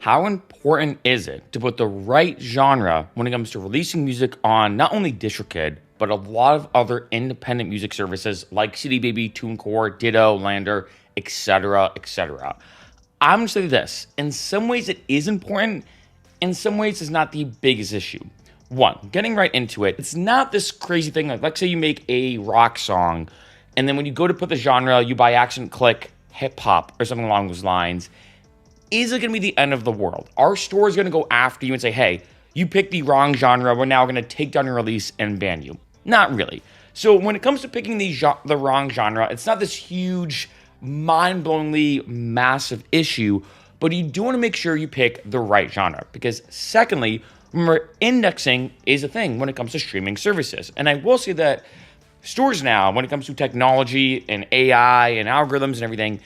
how important is it to put the right genre when it comes to releasing music on not only DistroKid, but a lot of other independent music services like CD Baby, TuneCore, Ditto, Lander, etc., etc.? I'm going to say this. In some ways, it is important. In some ways, it's not the biggest issue. One, getting right into it, it's not this crazy thing. Like, let's say you make a rock song, and then when you go to put the genre, you by accident click hip hop or something along those lines. Is it going to be the end of the world? Our store is going to go after you and say, hey, you picked the wrong genre. We're now going to take down your release and ban you. Not really. So when it comes to picking the wrong genre, it's not this huge, mind-blowingly massive issue, but you do want to make sure you pick the right genre. Because secondly, remember, indexing is a thing when it comes to streaming services. And I will say that stores now, when it comes to technology and AI and algorithms and everything,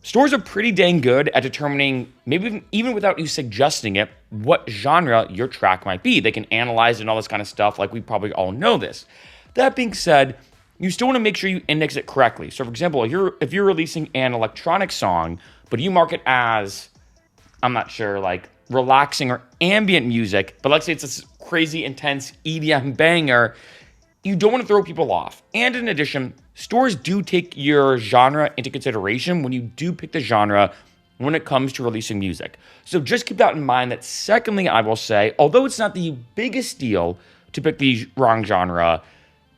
stores are pretty dang good at determining, maybe even without you suggesting it, what genre your track might be. They can analyze it and all this kind of stuff, like we probably all know this. That being said, you still want to make sure you index it correctly. So for example, if you're releasing an electronic song, but you mark it as, I'm not sure, like relaxing or ambient music, but let's say it's this crazy intense EDM banger, you don't want to throw people off. And in addition, stores do take your genre into consideration when you do pick the genre when it comes to releasing music. So just keep that in mind. That secondly, I will say, although it's not the biggest deal to pick the wrong genre,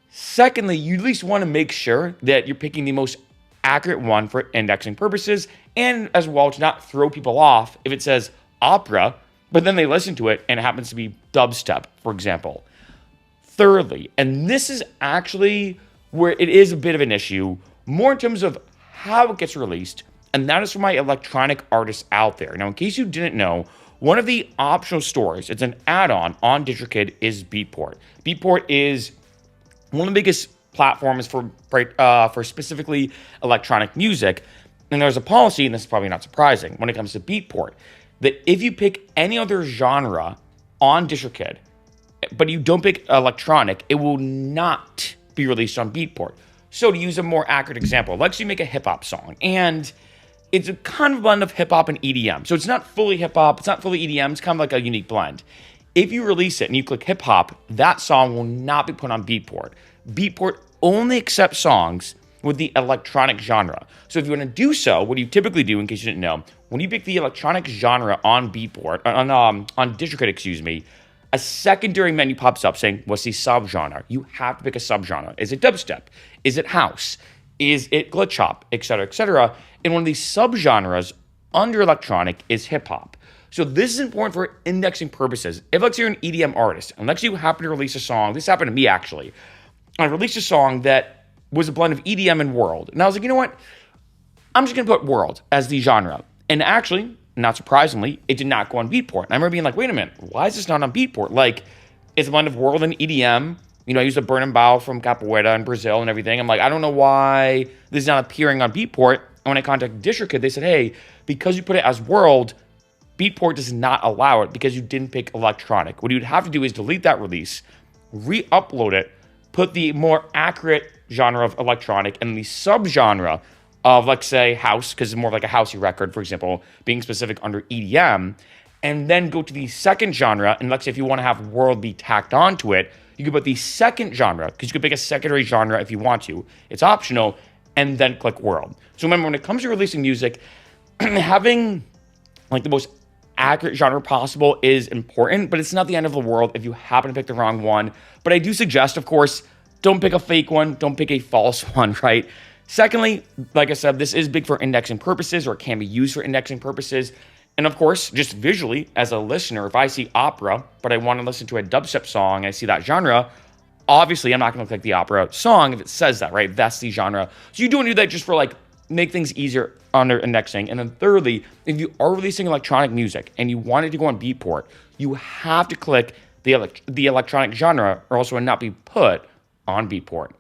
secondly, you at least want to make sure that you're picking the most accurate one for indexing purposes, and as well to not throw people off if it says opera, but then they listen to it and it happens to be dubstep, for example. Thirdly, and this is actually where it is a bit of an issue, more in terms of how it gets released, and that is for my electronic artists out there. Now, in case you didn't know, one of the optional stores, it's an add-on on DistroKid, is Beatport. Beatport is one of the biggest platforms for specifically electronic music, and there's a policy, and this is probably not surprising, when it comes to Beatport, that if you pick any other genre on DistroKid, but you don't pick electronic, it will not be released on Beatport. So to use a more accurate example, let's say you make a hip-hop song, and it's a kind of blend of hip-hop and EDM. So it's not fully hip-hop, it's not fully EDM, it's kind of like a unique blend. If you release it and you click hip-hop, that song will not be put on Beatport. Beatport only accepts songs with the electronic genre. So if you want to do so, what do you typically do, in case you didn't know, when you pick the electronic genre on Beatport, on DistroKid, a secondary menu pops up saying, what's the subgenre? You have to pick a subgenre. Is it dubstep? Is it house? Is it glitch hop? Etc., etc. And one of these subgenres under electronic is hip hop. So this is important for indexing purposes. If let's say you're an EDM artist, and let's say you happen to release a song, this happened to me actually. I released a song that was a blend of EDM and world. And I was like, you know what? I'm just going to put world as the genre. And actually, not surprisingly, it did not go on Beatport. And I remember being like, wait a minute, why is this not on Beatport? Like, it's a blend of world and EDM. You know, I used a Burn and Bow from Capoeira in Brazil and everything. I'm like, I don't know why this is not appearing on Beatport. And when I contacted DistroKid, they said, hey, because you put it as world, Beatport does not allow it because you didn't pick electronic. What you'd have to do is delete that release, re-upload it, put the more accurate genre of electronic and the subgenre of, let's say, house, because it's more like a housey record, for example, being specific under EDM, and then go to the second genre, and let's say if you want to have world be tacked onto it, you could put the second genre, because you could pick a secondary genre if you want to. It's optional, and then click world. So remember, when it comes to releasing music, having like the most accurate genre possible is important, but it's not the end of the world if you happen to pick the wrong one. But I do suggest, of course, don't pick a fake one, don't pick a false one, right? Secondly, like I said, this is big for indexing purposes, or it can be used for indexing purposes. And of course, just visually, as a listener, if I see opera, but I want to listen to a dubstep song, and I see that genre, obviously I'm not going to click the opera song if it says that, right? That's the genre. So you do want to do that just for like, make things easier under indexing. And then thirdly, if you are releasing electronic music and you want it to go on Beatport, you have to click the electronic genre, or else it will not be put on Beatport.